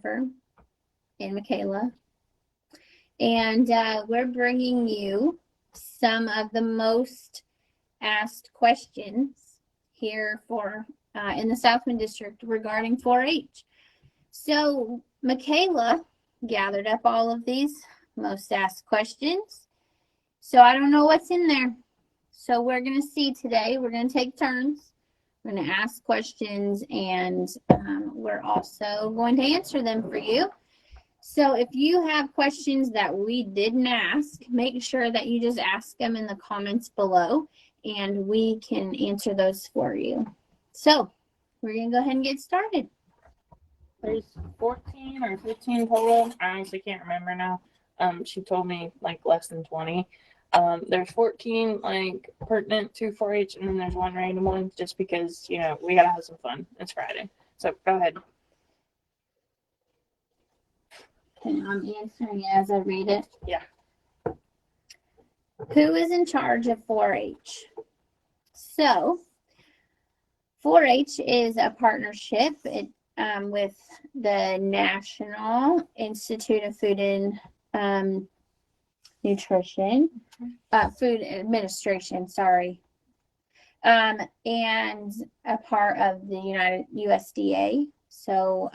Jennifer and MaKayla. And we're bringing you some of the most asked questions here for in the Southwind District regarding 4-H. So MaKayla gathered up all of these most asked questions. So I don't know what's in there. So we're going to see today. We're going to take turns. We're going to ask questions, and we're also going to answer them for you. So if you have questions that we didn't ask, make sure that you just ask them in the comments below, and we can answer those for you. So we're going to go ahead and get started. There's 14 or 15 total. I honestly can't remember now. She told me like less than 20. There's 14 like pertinent to 4-H, and then there's one random one just because, you know, we gotta have some fun. It's Friday. So go ahead. Okay, I'm answering it as I read it. Yeah. Who is in charge of 4-H? So 4-H is a partnership with the National Institute of Food and Nutrition, Food Administration, sorry, and a part of the USDA. So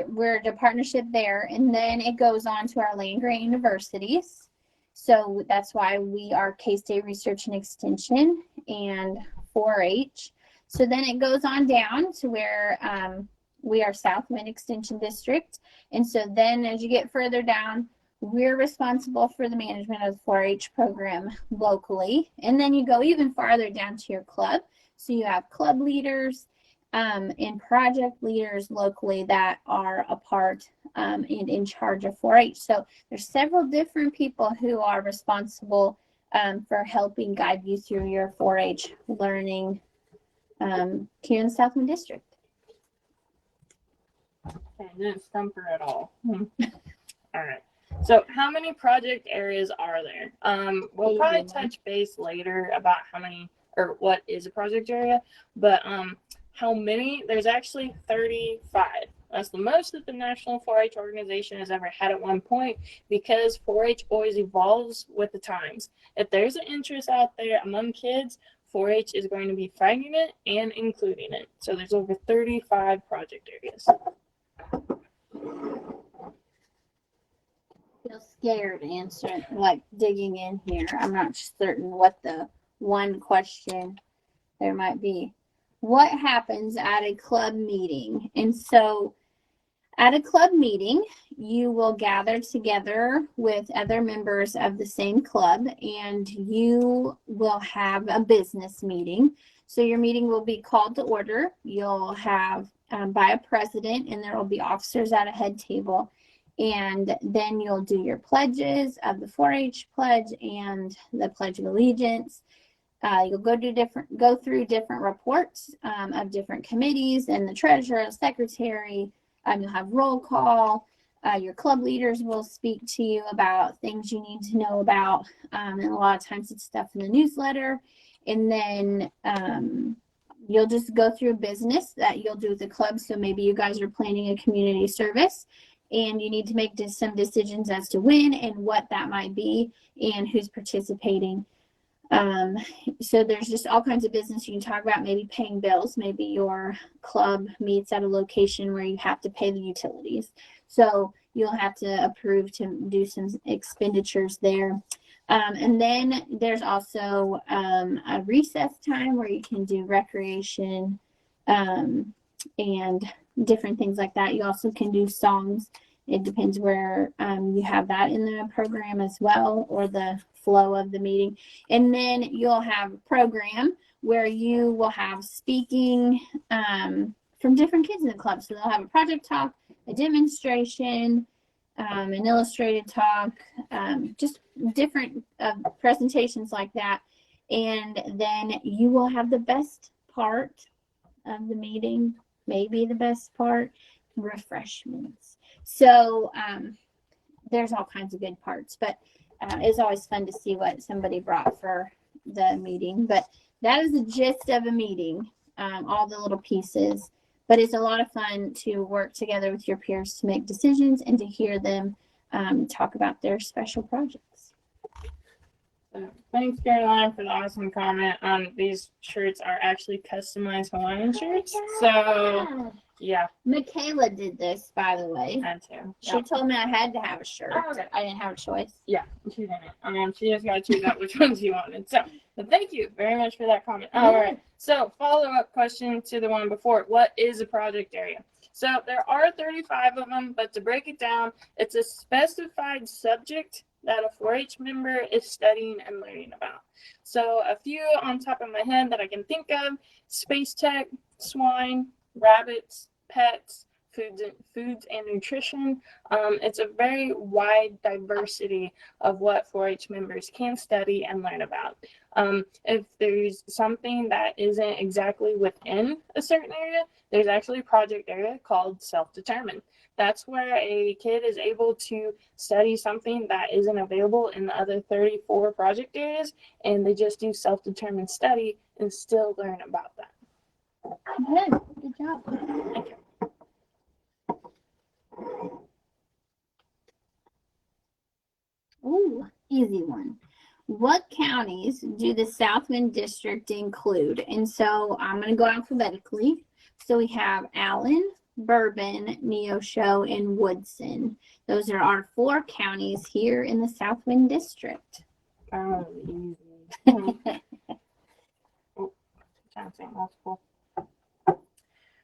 we're the partnership there, and then it goes on to our land-grant universities. So that's why we are K-State Research and Extension and 4-H. So then it goes on down to where we are Southwind Extension District. And so then as you get further down, we're responsible for the management of the 4-H program locally. And then you go even farther down to your club. So you have club leaders and project leaders locally that are a part and in charge of 4-H. So there's several different people who are responsible for helping guide you through your 4-H learning here in the Southwind District. Okay, didn't stump her at all. All right. So how many project areas are there? We'll probably touch base later about how many or what is a project area, but how many? There's actually 35. That's the most that the National 4-H organization has ever had at one point, because 4-H always evolves with the times. If there's an interest out there among kids, 4-H is going to be finding it and including it. So there's over 35 project areas. I feel scared answering, like digging in here. I'm not certain what the one question there might be. What happens at a club meeting? And so at a club meeting, you will gather together with other members of the same club, and you will have a business meeting. So your meeting will be called to order. You'll have by a president, and there will be officers at a head table. And then you'll do your pledges of the 4-H pledge and the Pledge of Allegiance. You'll go through different reports of different committees and the treasurer, the secretary. You'll have roll call. Your club leaders will speak to you about things you need to know about. And a lot of times it's stuff in the newsletter. And then you'll just go through business that you'll do with the club. So maybe you guys are planning a community service, and you need to make some decisions as to when and what that might be and who's participating. So there's just all kinds of business you can talk about, maybe paying bills. Maybe your club meets at a location where you have to pay the utilities. So you'll have to approve to do some expenditures there. And then there's also a recess time where you can do recreation and different things like that. You also can do songs. It depends where you have that in the program as well, or the flow of the meeting. And then you'll have a program where you will have speaking from different kids in the club. So they'll have a project talk, a demonstration, an illustrated talk, just different presentations like that. And then you will have the best part of the meeting, maybe the best part, refreshments. So there's all kinds of good parts, but it's always fun to see what somebody brought for the meeting. But that is the gist of a meeting, all the little pieces. But it's a lot of fun to work together with your peers to make decisions and to hear them talk about their special projects. Thanks, Caroline, for the awesome comment. These shirts are actually customized Hawaiian shirts. So, yeah. MaKayla did this, by the way. Had to. She told me I had to have a shirt. Oh, okay. I didn't have a choice. Yeah, she didn't. She just got to choose out which ones you wanted. So, but thank you very much for that comment. All right. So, follow-up question to the one before. What is a project area? So, there are 35 of them, but to break it down, it's a specified subject that a 4-H member is studying and learning about. So, a few on top of my head that I can think of: space tech, swine, rabbits, pets, foods and nutrition. It's a very wide diversity of what 4-H members can study and learn about. If there's something that isn't exactly within a certain area, there's actually a project area called self-determined. That's where a kid is able to study something that isn't available in the other 34 project areas, and they just do self-determined study and still learn about that. Good job. Thank you. Ooh, easy one. What counties do the Southwind District include? And so I'm going to go alphabetically. So we have Allen, Bourbon, Neosho, and Woodson. Those are our 4 counties here in the Southwind District. Oh, easy. Trying to say multiple.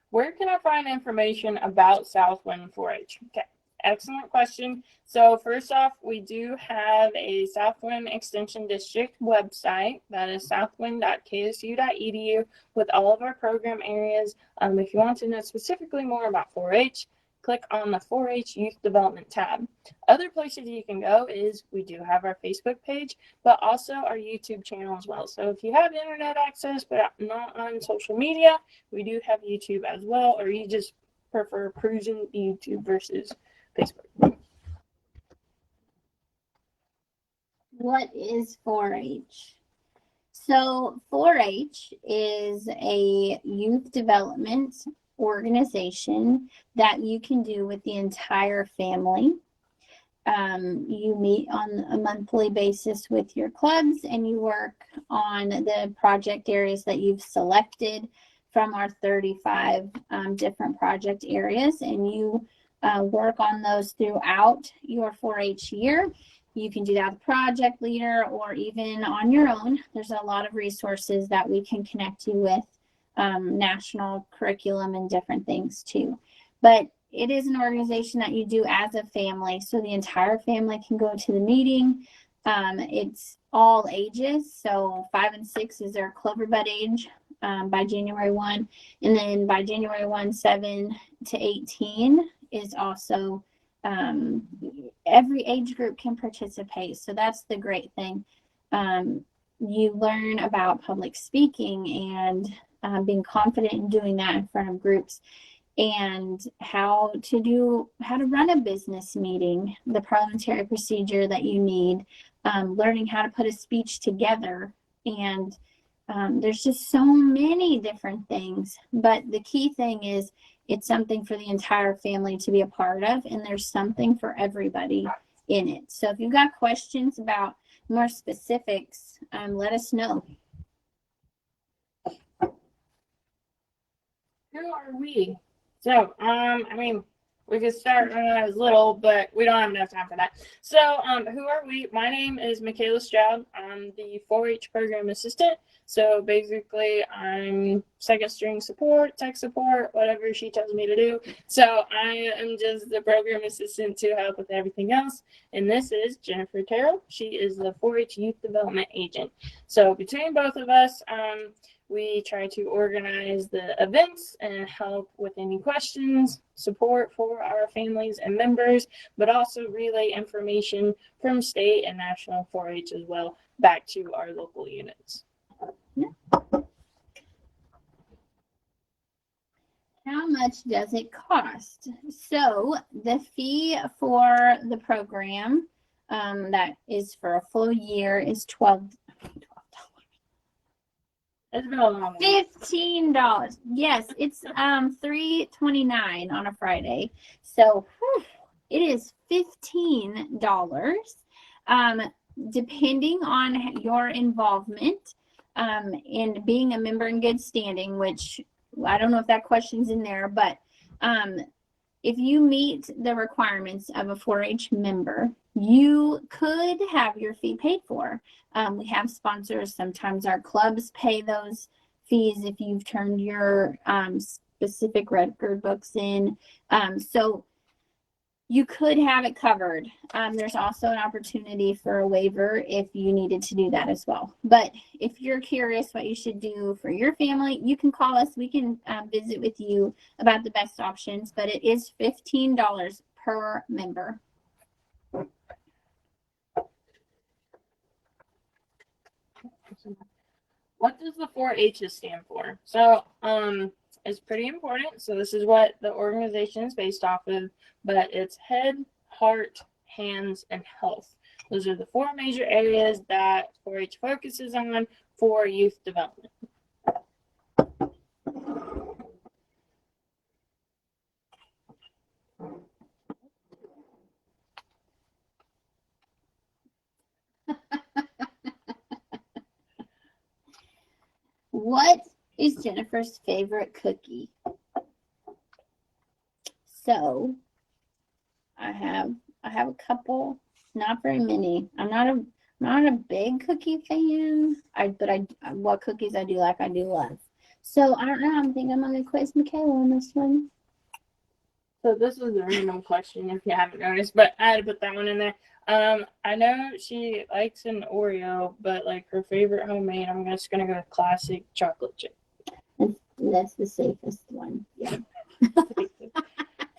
Where can I find information about Southwind 4-H? Okay, excellent question. So first off, we do have a Southwind Extension District website. That is southwind.ksu.edu with all of our program areas. If you want to know specifically more about 4-H, click on the 4-H Youth Development tab. Other places you can go is we do have our Facebook page, but also our YouTube channel as well. So if you have internet access but not on social media, we do have YouTube as well, or you just prefer perusing YouTube versus Facebook. What is 4-H? So 4-H is a youth development organization that you can do with the entire family. You meet on a monthly basis with your clubs and you work on the project areas that you've selected from our 35 different project areas, and you work on those throughout your 4-H year. You can do that with a project leader or even on your own. There's a lot of resources that we can connect you with, national curriculum and different things too. But it is an organization that you do as a family, so the entire family can go to the meeting. It's all ages, so 5 and 6 is their Cloverbud age by January 1, and then by January 1, 7 to 18 is also every age group can participate, so that's the great thing. You learn about public speaking and being confident in doing that in front of groups, and how to run a business meeting, the parliamentary procedure that you need, learning how to put a speech together, and there's just so many different things. But the key thing is it's something for the entire family to be a part of, and there's something for everybody in it. So if you've got questions about more specifics, let us know. Who are we? So, we could start when I was little, but we don't have enough time for that. So, who are we? My name is MaKayla Stroud. I'm the 4-H program assistant. So basically, I'm second string support, tech support, whatever she tells me to do. So I am just the program assistant to help with everything else. And this is Jennifer Terrell. She is the 4-H youth development agent. So between both of us, we try to organize the events and help with any questions, support for our families and members, but also relay information from state and national 4-H as well back to our local units. How much does it cost? So the fee for the program that is for a full year is $12. It's been a long one. $15. Yes, it's $3.29 on a Friday. So it is $15. Depending on your involvement and being a member in good standing, which I don't know if that question's in there, but if you meet the requirements of a 4-H member, you could have your fee paid for. We have sponsors. Sometimes our clubs pay those fees if you've turned your specific record books in. So you could have it covered. There's also an opportunity for a waiver if you needed to do that as well. But if you're curious what you should do for your family, you can call us. We can visit with you about the best options, but it is $15 per member. What does the 4-H's stand for? So, it's pretty important. So this is what the organization is based off of, but it's head, heart, hands, and health. Those are the 4 major areas that 4-H focuses on for youth development. What is Jennifer's favorite cookie? So I have a couple, not very many. I'm not a big cookie fan. What cookies I do like, I do love. So I don't know. I think I'm gonna quiz MaKayla on this one. So this is a random question if you haven't noticed, but I had to put that one in there. I know she likes an Oreo, but like her favorite homemade, I'm just gonna go with classic chocolate chip. That's the safest one. Yeah.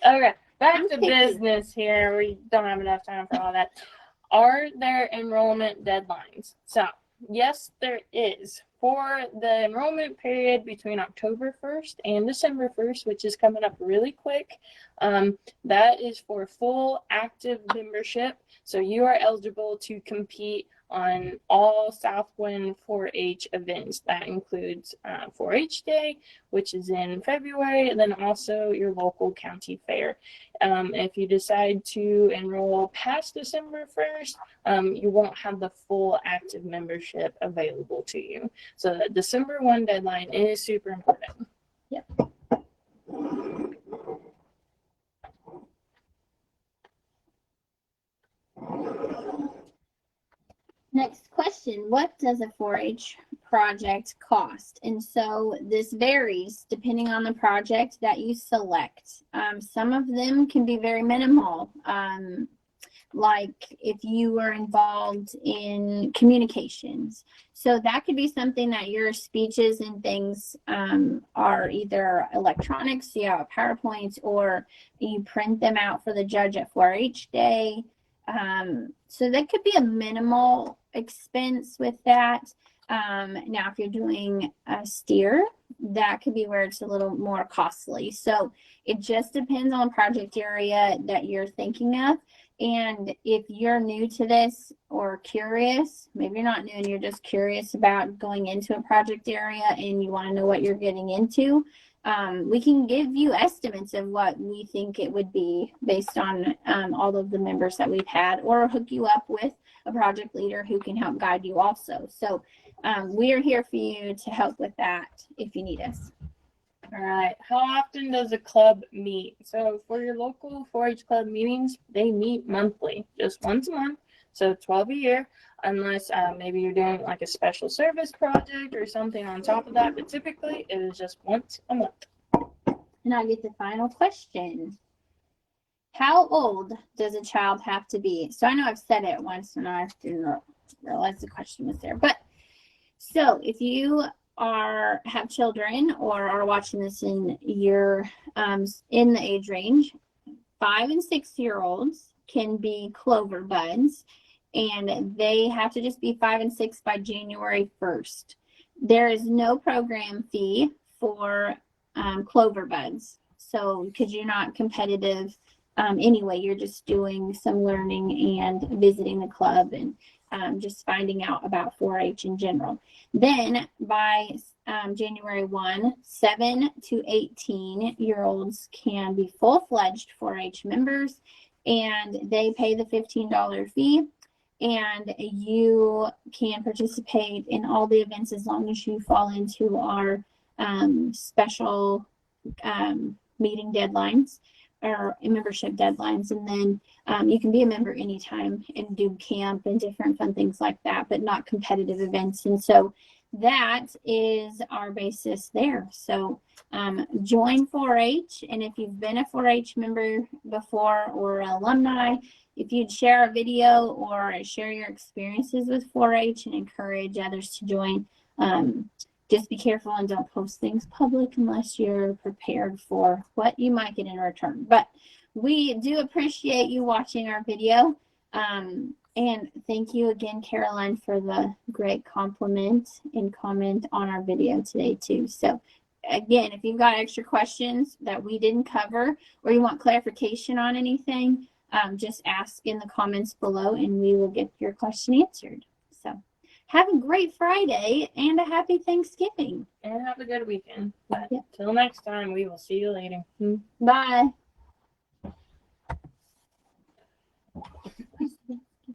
Okay, back to business here. We don't have enough time for all that. Are there enrollment deadlines? So, yes, there is. For the enrollment period between October 1st and December 1st, which is coming up really quick, that is for full active membership. So you are eligible to compete on all Southwind 4-H events. That includes 4-H Day, which is in February, and then also your local county fair. If you decide to enroll past December 1st, you won't have the full active membership available to you. So the December 1 deadline is super important. Yep. Next question, what does a 4-H project cost? And so this varies depending on the project that you select. Some of them can be very minimal. Like if you were involved in communications. So that could be something that your speeches and things are either electronic, so you have PowerPoints, or you print them out for the judge at 4-H Day. So that could be a minimal expense with that. Now, if you're doing a steer, that could be where it's a little more costly. So it just depends on the project area that you're thinking of. And if you're new to this or curious, maybe you're not new and you're just curious about going into a project area and you want to know what you're getting into, we can give you estimates of what we think it would be based on all of the members that we've had, or hook you up with a project leader who can help guide you also. So we are here for you to help with that if you need us. All right. How often does a club meet? So for your local 4-H club meetings, they meet monthly, just once a month. So 12 a year, unless maybe you're doing like a special service project or something on top of that. But typically it is just once a month. And I get the final question. How old does a child have to be? So I know I've said it once and I didn't realize the question was there. But so if you have children or are watching this in your in the age range, 5 and 6 year olds can be clover buds, and they have to just be 5 and 6 by January 1st. There is no program fee for clover buds, so because you're not competitive anyway, you're just doing some learning and visiting the club and just finding out about 4-H in general. Then by January 1, 7 to 18-year-olds can be full-fledged 4-H members, and they pay the $15 fee, and you can participate in all the events as long as you fall into our special meeting deadlines or membership deadlines. And then you can be a member anytime and do camp and different fun things like that, but not competitive events. And so that is our basis there. So join 4-H, and if you've been a 4-H member before or alumni, if you'd share a video or share your experiences with 4-H and encourage others to join, just be careful and don't post things public unless you're prepared for what you might get in return. But we do appreciate you watching our video. And thank you again, Caroline, for the great compliment and comment on our video today too. So again, if you've got extra questions that we didn't cover or you want clarification on anything, just ask in the comments below and we will get your question answered. So have a great Friday and a happy Thanksgiving. And have a good weekend. But Till next time, we will see you later. Bye.